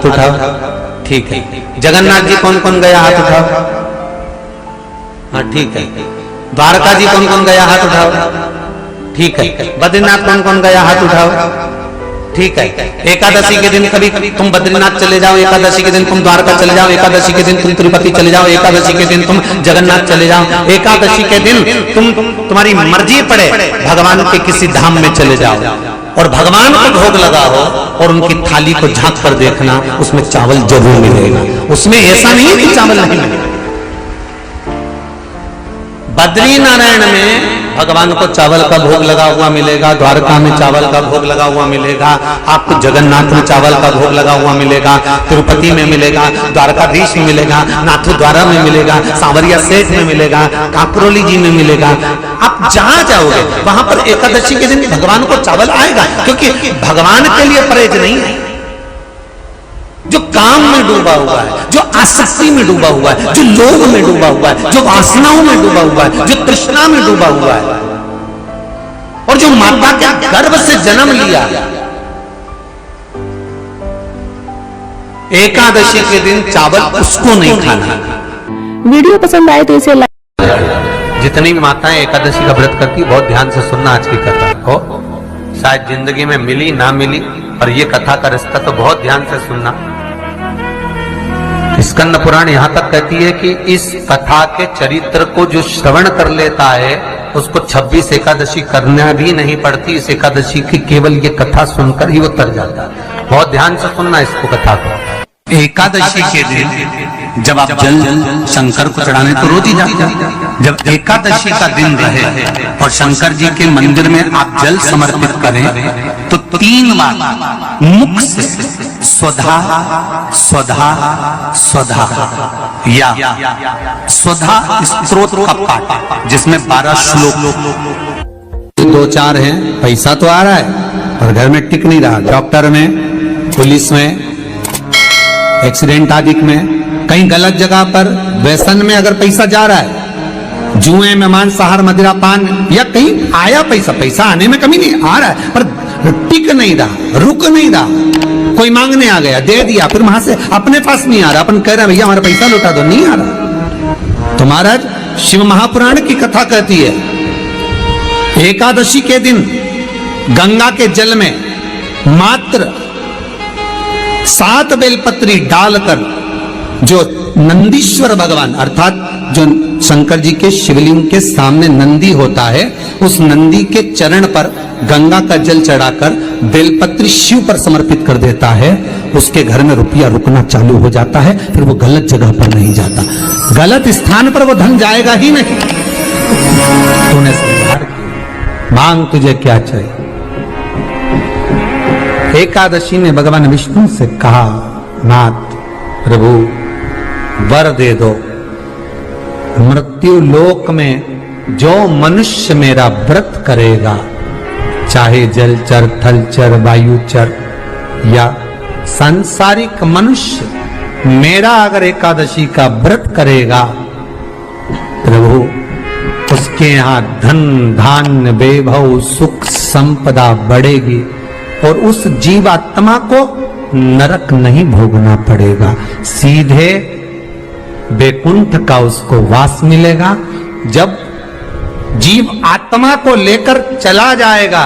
उठाओ। ठीक है। जगन्नाथ जी कौन कौन गया? हाथ उठाओ। हाँ ठीक है। द्वारका जी कौन कौन गया? हाथ उठाओ। ठीक है। बद्रीनाथ कौन कौन गया? हाथ उठाओ। ठीक है। एकादशी के दिन कभी तुम बद्रीनाथ चले जाओ, एकादशी के दिन तुम द्वारका चले जाओ, एकादशी के दिन तुम तिरुपति चले जाओ, एकादशी के दिन तुम जगन्नाथ चले जाओ, एकादशी के दिन तुम्हारी मर्जी पड़े भगवान के किसी धाम में चले जाओ और भगवान को भोग लगाओ और उनकी थाली को झांक कर देखना, उसमें चावल जरूर मिलेगा। उसमें ऐसा नहीं कि चावल नहीं मिलेगा। बद्री नारायण में भगवान को चावल का भोग लगा हुआ मिलेगा, द्वारका में चावल का भोग लगा हुआ मिलेगा, आपको जगन्नाथ में चावल का भोग लगा हुआ मिलेगा, तिरुपति में मिलेगा, द्वारकाधीश में मिलेगा, नाथू द्वारा में मिलेगा, सांवरिया सेठ में मिलेगा, काकरोली जी में मिलेगा। आप जहां जाओगे वहां पर एकादशी के दिन भगवान को चावल आएगा, क्योंकि भगवान के लिए परहेज नहीं है। जो काम में डूबा हुआ है, जो आसक्ति में डूबा हुआ है, जो लोभ में डूबा हुआ है, जो वासनाओं में डूबा हुआ है, जो तृष्णा में डूबा हुआ है और जो माता के गर्भ से जन्म लिया, एकादशी के दिन चावल उसको नहीं खाना। वीडियो पसंद आए तो इसे लाइक। जितनी माताएं एकादशी का व्रत करती, बहुत ध्यान से सुनना आज की कथा को। शायद जिंदगी में मिली ना मिली, और ये कथा का रिश्ता तो बहुत ध्यान से सुनना। स्कंद पुराण यहां तक कहती है कि इस कथा के चरित्र को जो श्रवण कर लेता है उसको 26 एकादशी करना भी नहीं पड़ती। इस एकादशी की केवल ये कथा सुनकर ही वो तर जाता है। बहुत ध्यान से सुनना इसको, कथा को। एकादशी के दिन जब आप जल शंकर को चढ़ाने तो रोज ही जाते हैं। जब एकादशी का दिन रहे और शंकर जी के मंदिर में आप जल समर्पित करें तो 3 बार मुख से स्वधा स्वधा स्वधा या स्वधा स्तोत्र का पाठ, जिसमें 12 श्लोक 2-4 हैं। पैसा तो आ रहा है पर घर में टिक नहीं रहा। डॉक्टर में, पुलिस में, एक्सीडेंट आदि में, कहीं गलत जगह पर, व्यसन में अगर पैसा जा रहा है, जुए में, मांसाहार, मदिरा पान, या कहीं आया पैसा आने में कमी नहीं, आ रहा है पर टिक नहीं रहा, रुक नहीं रहा। कोई मांगने आ गया, दे दिया, फिर वहां से अपने पास नहीं आ रहा, अपन कह रहे हैं भैया हमारा पैसा लौटा दो, नहीं आ रहा। तो महाराज शिव महापुराण की कथा कहती है एकादशी के दिन गंगा के जल में मात्र 7 बेलपत्री डालकर जो नंदीश्वर भगवान अर्थात जो शंकर जी के शिवलिंग के सामने नंदी होता है, उस नंदी के चरण पर गंगा का जल चढ़ाकर बेलपत्री शिव पर समर्पित कर देता है, उसके घर में रुपया रुकना चालू हो जाता है। फिर वो गलत जगह पर नहीं जाता, गलत स्थान पर वो धन जाएगा ही नहीं। तूने संहार किया, मांग तुझे क्या चाहिए। एकादशी ने भगवान विष्णु से कहा, नाथ प्रभु वर दे दो, मृत्यु लोक में जो मनुष्य मेरा व्रत करेगा, चाहे जलचर, थलचर, वायुचर या सांसारिक मनुष्य, मेरा अगर एकादशी का व्रत करेगा प्रभु, उसके यहां धन धान्य वैभव सुख संपदा बढ़ेगी और उस जीवात्मा को नरक नहीं भोगना पड़ेगा, सीधे वैकुंठ का उसको वास मिलेगा। जब जीव आत्मा को लेकर चला जाएगा,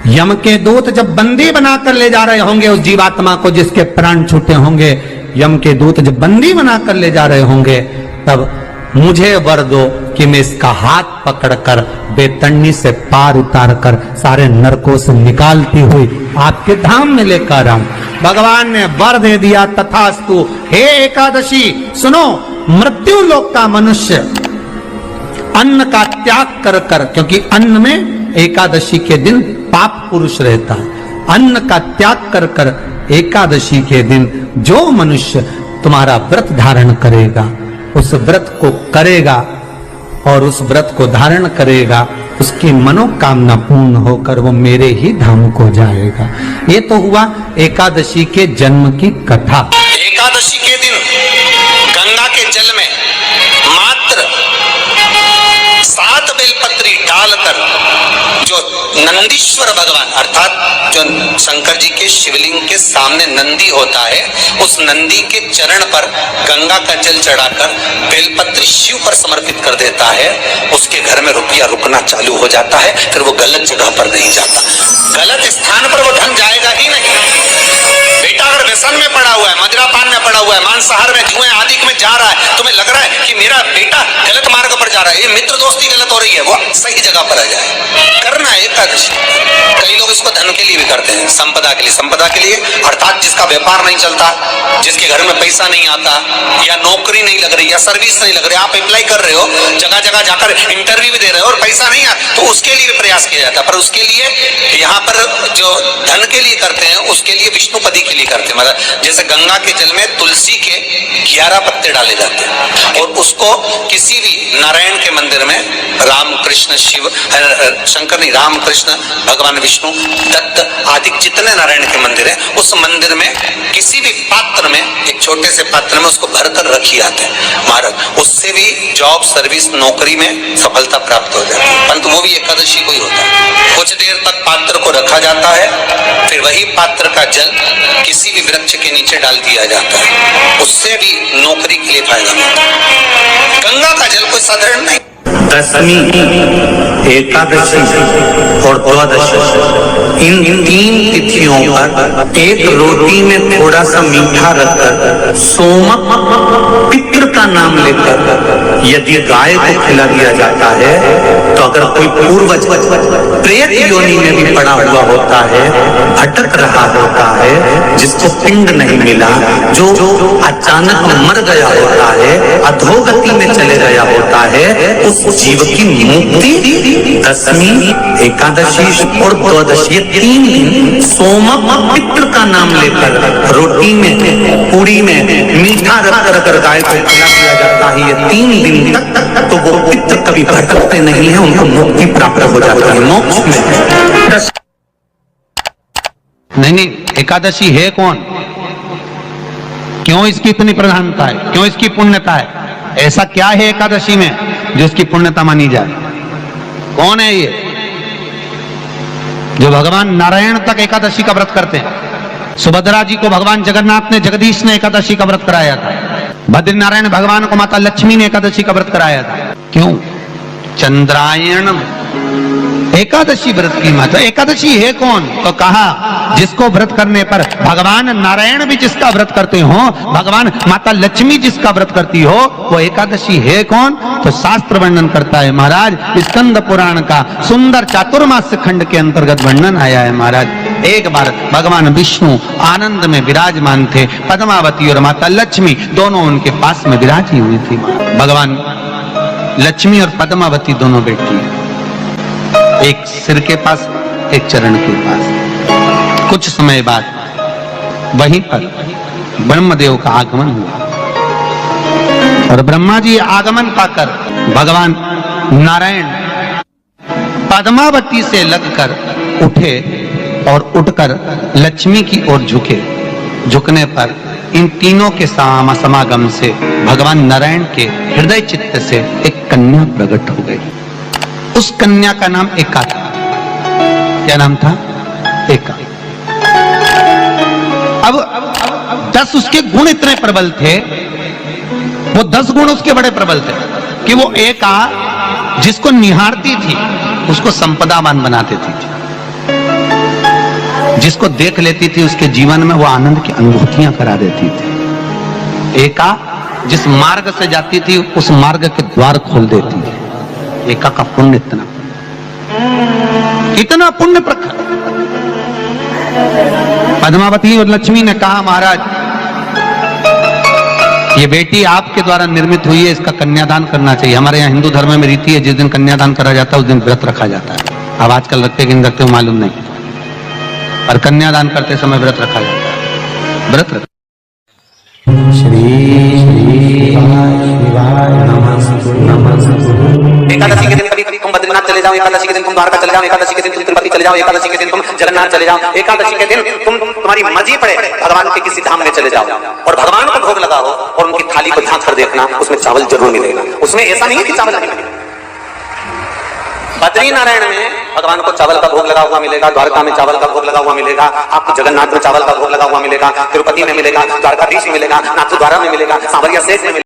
यम के दूत जब बंदी बनाकर ले जा रहे होंगे उस जीवात्मा को, जिसके प्राण छूटे होंगे, यम के दूत जब बंदी बनाकर ले जा रहे होंगे, तब मुझे वर दो कि मैं इसका हाथ पकड़कर बेतन्नी से पार उतार कर सारे नरकों से निकालती हुई आपके धाम में लेकर आऊं। भगवान ने वर दे दिया, तथास्तु। हे एकादशी सुनो, मृत्यु लोक का मनुष्य अन्न का त्याग कर कर, क्योंकि अन्न में एकादशी के दिन पाप पुरुष रहता है, अन्न का त्याग कर कर एकादशी के दिन जो मनुष्य तुम्हारा व्रत धारण करेगा, उस व्रत को करेगा और उस व्रत को धारण करेगा, उसकी मनोकामना पूर्ण होकर वो मेरे ही धाम को जाएगा। ये तो हुआ एकादशी के जन्म की कथा। एकादशी के दिन गंगा के जल में मात्र 7 बेलपत्री डालकर जो नंदीश्वर भगवान अर्थात जो शंकर जी के शिवलिंग के सामने नंदी होता है, उस नंदी के चरण पर गंगा का जल चढ़ाकर बेलपत्र शिव पर समर्पित कर देता है, उसके घर में रुपया रुकना चालू हो जाता है, फिर वो गलत जगह पर नहीं जाता, गलत स्थान पर वो धन जाएगा ही नहीं। बेटा अगर व्यसन में पड़ा हुआ है, मदिरापान में पड़ा हुआ है, मांसाहार में, जुए आदि में जा रहा है, तुम्हें लग रहा है कि मेरा बेटा गलत मार्ग पर जा रहा है, ये मित्र दोस्ती गलत हो रही है, वो सही जगह पर आ जाए। करना है एकादशी। कई लोग इसको धन के लिए भी करते हैं, संपदा के लिए। संपदा के लिए अर्थात जिसका व्यापार नहीं चलता, जिसके घर में पैसा नहीं आता, या नौकरी नहीं लग रही, या सर्विस नहीं लग रही, आप अप्लाई कर रहे हो, जगह जगह जाकर इंटरव्यू भी दे रहे हो और पैसा नहीं आता, तो उसके लिए भी प्रयास किया जाता है। पर उसके लिए यहाँ पर जो धन के लिए करते हैं, उसके लिए विष्णुपदी के लिए करते हैं। मतलब जैसे गंगा के जल में तुलसी के 11 पत्ते डाले जाते हैं, और उसको किसी भी नारायण के मंदिर में, राम कृष्ण शिव शंकर नहीं, राम कृष्ण भगवान विष्णु दत्त आदि जितने नारायण के मंदिर हैं, उस मंदिर में किसी भी पात्र में, एक छोटे से पात्र में उसको भर कर रखी जाते हैं महाराज। उससे भी जॉब सर्विस नौकरी में सफलता प्राप्त हो जाती है, परंतु वो भी एकादशी को ही होता है। कुछ देर तक पात्र को रखा जाता है, फिर वही पात्र का जल किसी भी वृक्ष के नीचे डाल दिया जाता है, उससे भी नौकरी के लिए फायदा मिलता है। गंगा का जल कोई साधारण नहीं। दशमी, एकादशी और द्वादशी, इन 3 तिथियों पर एक रोटी में थोड़ा सा मीठा रखकर सोमक पितृ का नाम लेकर यदि गाय को खिला दिया जाता है, तो अगर कोई पूर्वज प्रेत योनि में भी पड़ा हुआ होता है, भटक रहा होता है, जिसको पिंड नहीं मिला, जो अचानक मर गया होता है, अधोगति में चले गया होता है, उस जीव की मुक्ति दशमी, एकादशी और द्वादशी, 3 दिन सोमक पितृ का नाम लेकर रोटी में, पूरी में मीठा रखकर अगर गाय को खिला दिया जाता है ये 3 दिन तक, तो वो पितृ कभी भटकते नहीं है, उनको मुक्ति प्राप्त हो जाती है मोक्ष में। नहीं, एकादशी है कौन, क्यों इसकी इतनी प्रधानता है, क्यों इसकी पुण्यता है, ऐसा क्या है एकादशी में जो इसकी पुण्यता मानी जाए? कौन है ये जो भगवान नारायण तक एकादशी का व्रत करते हैं? सुभद्रा जी को भगवान जगन्नाथ ने, जगदीश ने एकादशी का व्रत कराया था। बद्रीनारायण भगवान को माता लक्ष्मी ने एकादशी का व्रत कराया था। क्यों? चंद्रायण एकादशी व्रत की माता। एकादशी है कौन? तो कहा जिसको व्रत करने पर भगवान नारायण भी जिसका व्रत करते हो, भगवान माता लक्ष्मी जिसका व्रत करती हो, वो एकादशी है कौन? तो शास्त्र वर्णन करता है महाराज, स्कंद पुराण का सुंदर चातुर्मास्य खंड के अंतर्गत वर्णन आया है महाराज। एक बार भगवान विष्णु आनंद में विराजमान थे, पद्मावती और माता लक्ष्मी दोनों उनके पास में विराजी हुई थी। भगवान लक्ष्मी और पद्मावती दोनों बैठी, एक सिर के पास, एक चरण के पास। कुछ समय बाद वहीं पर ब्रह्मदेव का आगमन हुआ, और ब्रह्मा जी आगमन पाकर भगवान नारायण पद्मावती से लगकर उठे और उठकर लक्ष्मी की ओर झुके। झुकने पर इन तीनों के समागम से भगवान नारायण के हृदय चित्त से एक कन्या प्रकट हो गई। उस कन्या का नाम एका था। क्या नाम था? एका। अब 10 उसके गुण इतने प्रबल थे, वो 10 गुण उसके बड़े प्रबल थे कि वो एका जिसको निहारती थी उसको संपदावान बना देती थी, जिसको देख लेती थी उसके जीवन में वो आनंद की अनुभूतियां करा देती थी। एका जिस मार्ग से जाती थी उस मार्ग के द्वार खोल देती थी। एका का पुण्य इतना पुण्य प्रखर। पद्मावती और लक्ष्मी ने कहा महाराज ये बेटी आपके द्वारा निर्मित हुई है, इसका कन्यादान करना चाहिए। हमारे यहाँ हिंदू धर्म में रीति है, जिस दिन कन्यादान करा जाता है उस दिन व्रत रखा जाता है। अब आजकल रखते कि नहीं रखते हो मालूम नहीं, और कन्यादान करते समय व्रत रखा जाता है। व्रत रख एकादशी के दिन कभी कभी तुम बद्रीनाथ चले जाओ, एकादशी के दिन तुम द्वारका चले जाओ, एकादशी के दिन तुम तिरुपति चले जाओ, एकादशी के दिन तुम जगन्नाथ चले जाओ, एकादशी के दिन तुम्हारी मर्जी पड़े भगवान के किसी धाम में चले जाओ और भगवान को भोग लगाओ और उनकी थाली को झांक कर देखना, उसमें चावल जरूर मिलेगा। उसमें ऐसा नहीं है कि चावल नहीं मिलेगा। बद्रीनारायण में भगवान को चावल का भोग लगा हुआ मिलेगा, द्वारका में चावल का भोग लगा हुआ मिलेगा, आपको जगन्नाथ में चावल का भोग लगा हुआ मिलेगा, तिरुपति में मिलेगा, द्वारकाधीश में मिलेगा, नाथद्वारा में मिलेगा, सांवरिया सेठ में मिलेगा।